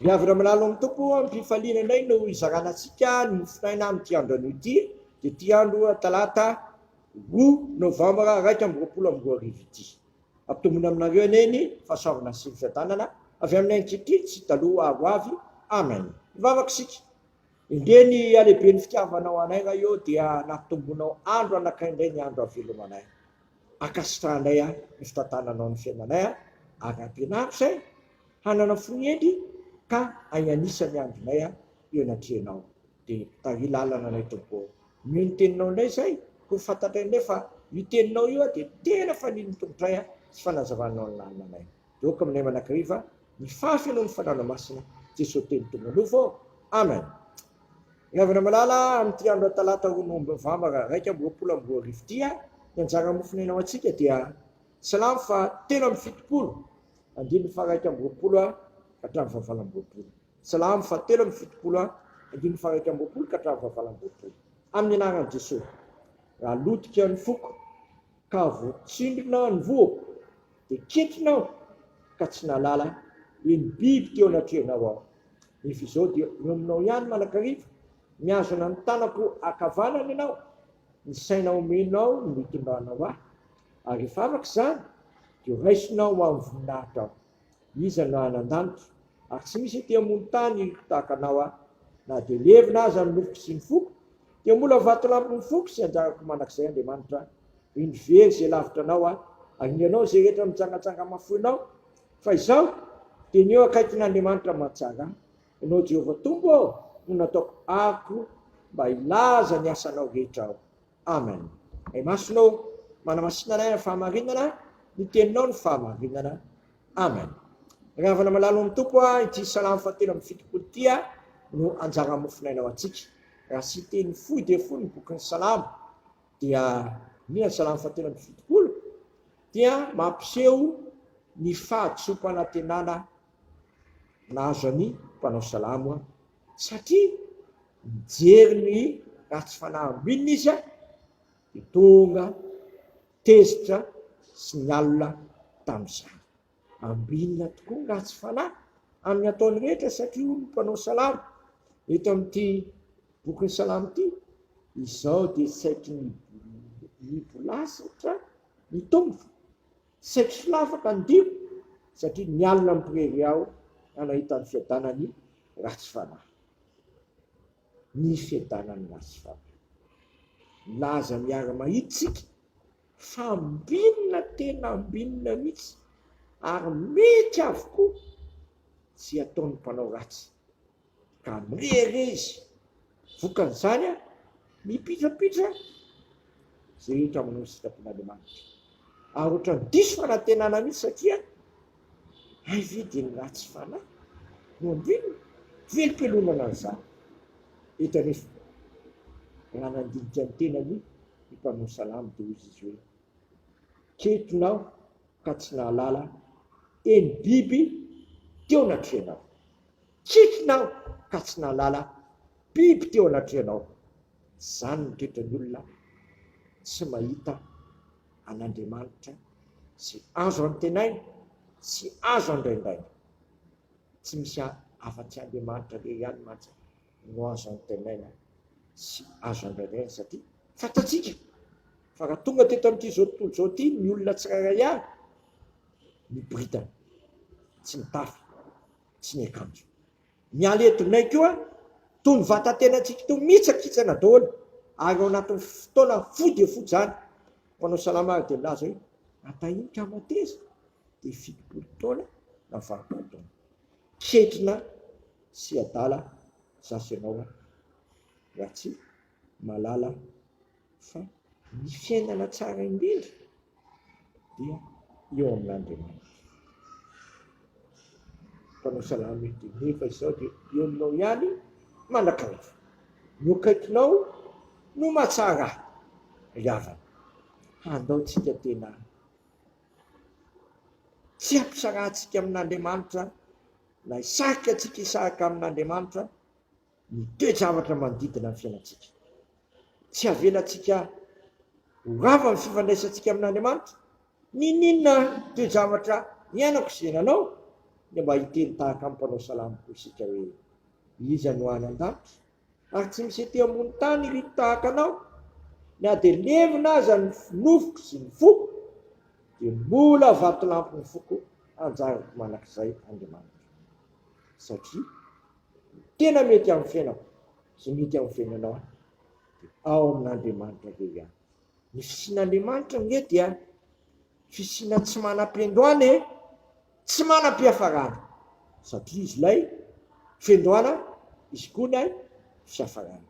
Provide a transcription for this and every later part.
Riavana malalo amin'ny tompo amin'ny fifaliana indray no izaranan-tsika ny finaina amin'ity andro an'ity dia ity andro talata 2 novambra 2024 ity. Ampitomony aminareo aneny fahasoavana sy fiadanana avy amin'ny ankitriny sy taloha avo avy. Amen. Mivavaka isika. Indreny alehibe ny fitiavanao anay raha eo dia nampitombonao andro anankiray indray ny andro havelomanay. Akasitrahanay ny fitantananao ny fiainanay ary ampianaro izay hanana fonendry ka anisany andronay eo anatrehanao. Dia tary lalana anay tompo. Mio ny teninao indray izay ho fantatray indray fa io teninao io dia tena faniny tombotray sy fanazavanao ny lalana anay. Doka aminay manakariva ny fahafenao ny fanana masina Jesosy teny tombonofo. Amen. Riavana malala amin'ity andro talata 2 novambra 2024 ity ny anjara mofinainao antsika dia salamo fa 7:70 andiny fa 2:20 hatramin'ny 7:20. Salamo fa 7:70 andiny fa 2:20 hatramin'ny 7:20. Amin'ny anaran'i Jesosy. Raha lotika ny foko ka voatsindrina ny voako dia ketrinao ka tsy nalala eny biby teo anatrehanao ao. Nefa izao dia eo aminao ihany manakariva miazona ny tanako akavanana ianao, ny saina omenao no hitondranao aho, ary rehefa afaka izany dia raisinao amin'ny voninahitra aho. Iza no hanan-danitra ary tsy misy etỳ ambony tany tahaka anao aho, na dia levina aza ny nofoko sy ny foko dia mbola vatolampy ny foko sy anjarako manak'izay Andriamanitra iny very izay lavitra anao aho, ary ny ianao izay rehetra mitsangatsanga mafoinao. Fa izao dia ny eo akaikin'Andriamanitra mahatsara ianao Jehovah Tompo no nataoko ako mba ilaza ny asanao rehetra ao. Amen. Ay masonao manamasina anay ny fahamarinana, ny teninao ny fahamarinana. Amen. Riavana malalo amin'ny tompo ity salamo fa 7:70 ity no anjara mofinainao antsika. Raha sy teny fohy dia fohy ny bokin'ny salamo dia ny salamo fa 7:70 dia mampiseho ny fahatsompanantenana nazo ny mpanao salamo satria mijery ny ratsy fanahambinina izy dia tonga tezitra sy ny alina tamin'izany. Ambinina tokoa ny ratsy fanahy amin'ny ataony rehetra satria olo mpanao salamo. Eto amin'ity bokin'ny salamo ity izao dia saiki ny bolasatra ny tombo, saiki filafaka ny dio satria ny alina mipirery ao anahita ny fiadanany ratsy fanahy. Ny fiadanany ratsy fanahy. Laza miara-mahitsika fa ambinina tena ambinina mihitsy ary mety avokoa sy ataon'ny mpanao ratsy ka mirery izy. Vokan'izany mipitrapitra izay rehetra manao sitrapon'Andriamanitra. Ary ohatrany diso fanantenana mihitsy satria ay vidy ny ratsy fanahy no ambinina velom-pelonana an'izany. Eto anefa raha nandinika ny tenany ny mpanao salamo dia hozy izy hoe ketrinao ka tsy nahalala eny biby teo anatrehanao. Ketrinao ka tsy nahalala biby teo anatrehanao. Izany ny toetrany olona tsy mahita an'Andriamanitra sy azo antenaina sy azo andraindraina. Tsy misy afa-tsy Andriamanitra le ihany mantsy no azo antenaina sy azo andraindraina satria fantatsika fa raha tonga teto amin'ity zao tontolo zao ity ny olona tsirairay avy miboridana, tsy mitafy, tsy ny akanjo. Ny aletonay koa toy ny vatantenantsika toy mitsakitsana daholo ary ao anatin'ny fotoana fohy dia fohy izany. Mpanao salama dia milaza hoe atahinika mateza dia 70 taona na 20 taona. Ketrina sy adala zasy ianao raha tsy malala fa ny fiainana tsara indrindra dia eo amin'Andriamanitra. Mpanao salama mety nefa izao dia eo aminao ihany manakariva. Ny akaikinao no mahatsara riavana. Handaontsika tena tsy hampisarantsika amin'Andriamanitra na hisarika antsika hisarika amin'Andriamanitra ny toe-javatra manodidina ny fiainantsika. Tsy havelantsika horava ny fifandraisantsika amin'Andriamanitra. Ninona toe-javatra niainako zenanao ny mba hiteny tahaka amin'ny mpanao salamiko isika hoe iza no any an-davitra ary tsy misy ety ambony tany irito tahaka anao, na dia levina aza ny nofoko sy ny foko dia mbola vatolampy ny foko anjarako manak'izay Andriamanitra. Satria tena mety amin'ny fiainako sy mety amin'ny fiainanao dia ao amin'Andriamanitra ve ihany. Ny fisian'Andriamanitra nge dia fisiana tsy manam-piandohana, tsy manam-pihafarana, satria izy ilay fiandohana, izy koa ny fihafarana.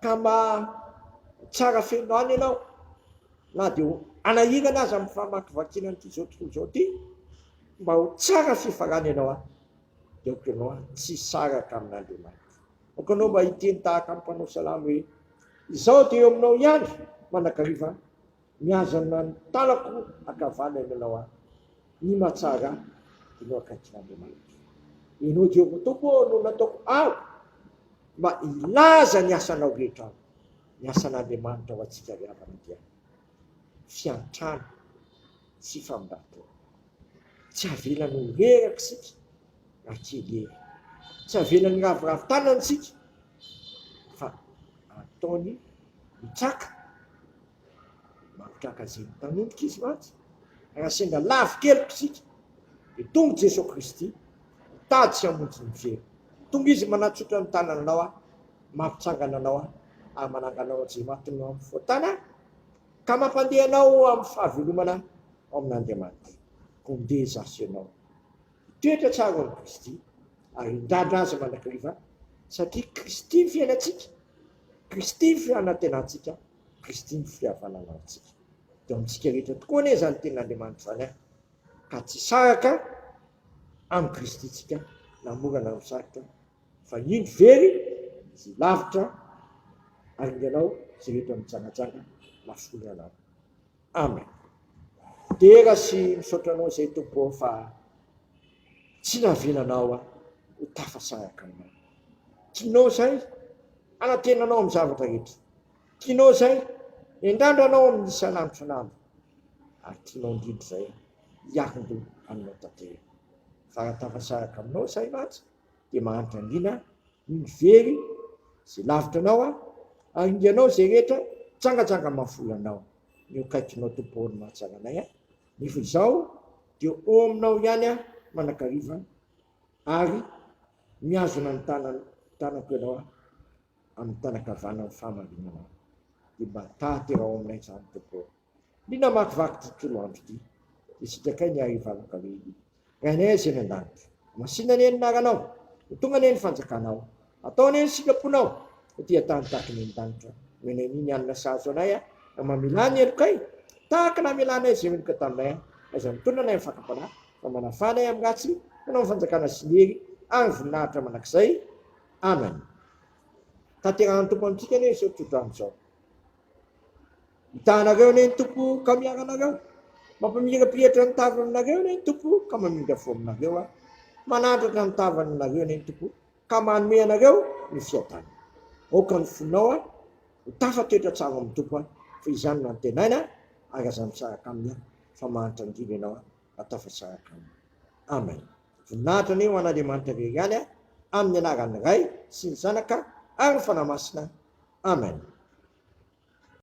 Ka mba tsara fiandohana ianao na dia anahirana aza amin'ny famakivakiana an'ity zao tontolo zao ty, mba ho tsara fihafarana ianao dia oko ianao tsy saraka amin'Andriamanitra. Oko ianao mba hiteny tahaka amin'ny mpanao salamo hoe izao dia eo aminao ihany manakariva miazana ny tanako akavanana ianao ny mahatsara ianao akaikin'Andriamanitra. Ianao Jehovah Tompo no nataoko mba ilaza ny asanao rehetra, ny asan'Andriamanitra ho antsika riavana dia fiantrana sy famindrafitra. Tsy avelany ho reraka sika raha tsy elery, tsy avelany ravoravo-tanana sika fa ataony mitsaka, mapitraka zay tanondrika izy mantsy. Raha sendra lavo keliko sika dia tonga Jesosy Kristy mitady sy hamonjy ny very. Tonga izy manatsotra ny tanananao mampitsangana anao ary mananganao zay mahatonao amin'ny foatana ka mampandeha anao amin'ny fahavelomana ao amin'Andriamanitra. Kondeha zasy ianao toetra tsara ao amin'i Kristy ary indradra azy manakariva, satria Kristy ny fiainantsika, Kristy ny fianantenantsika, Kristy ny fihavanana antsika. Dia amintsika rehetra tokoa anie zany tenin'Andriamanitra zany ka tsy saraka amin'ny Kristy tsika namorana ny sarotra fa iny very sy lavitra ary ianao zay rehetra mitsangajanga lafolo anao. Amen. Tera sy misaotra anao zay Tompo fa tsy nahavelanao ho tafasaraka aminao. Tianao zay anatenanao amin'ny zavatra rehetra, tianao zay indandranao amin'ny isan'andro ary tianao indrindra zay hiakindo aminao tanteraka. Fa raha tafasaraka aminao zay mantsy dia mahantra indrindra ny very zay lavitra anao ary inganao zay rehetra tsangajanga mahafolo anao. Ny akaikinao Tompo ny mahatsara anay nefa izao dia eo aminao ihany manakariva ary miazona ny tanako ianao amin'ny tanakavana ny fahamarinanao. Dia mba tahatera ao aminay zany Tompo. Lina makivaky tontolo andro ity dia sitakay ny arivanaka hoe rainay zay ny an-danitra masina ny anaranao, ho tonga ny fanjakanao, ataony ny silaponao dia tanitaky ny an-danitra. Menay niny anina sazo anay mamilany elokay tahaka namelanay zay meloka taminay aza mitondra anay mifakapana fa manafanay amin'ny ratsy manao fanjakana sinery ary voninahitra manak'izay. Amen. Tanterahany Tompo amintsika anie zao tontolo zao. Hitanareo anie ny Tompo ka miaranareo, mampimirapiratra ny tavanareo anie ny Tompo ka mamindra fo aminareo, manandratra ny tavanareo anie ny Tompo ka manome anareo ny fiatana. Aoka ny fonao ho tafatoetra tsara amin'ny Tompo fa izany no antenaina ary aza misaraka aminy fa mahantra indrindra ianao atafasaraka aminy. Amen. Voninahitra anie ho an'Andriamanitra rery ihany amin'ny anaran'ny Ray sy ny Zanaka ary ny fanahy masina. Amen.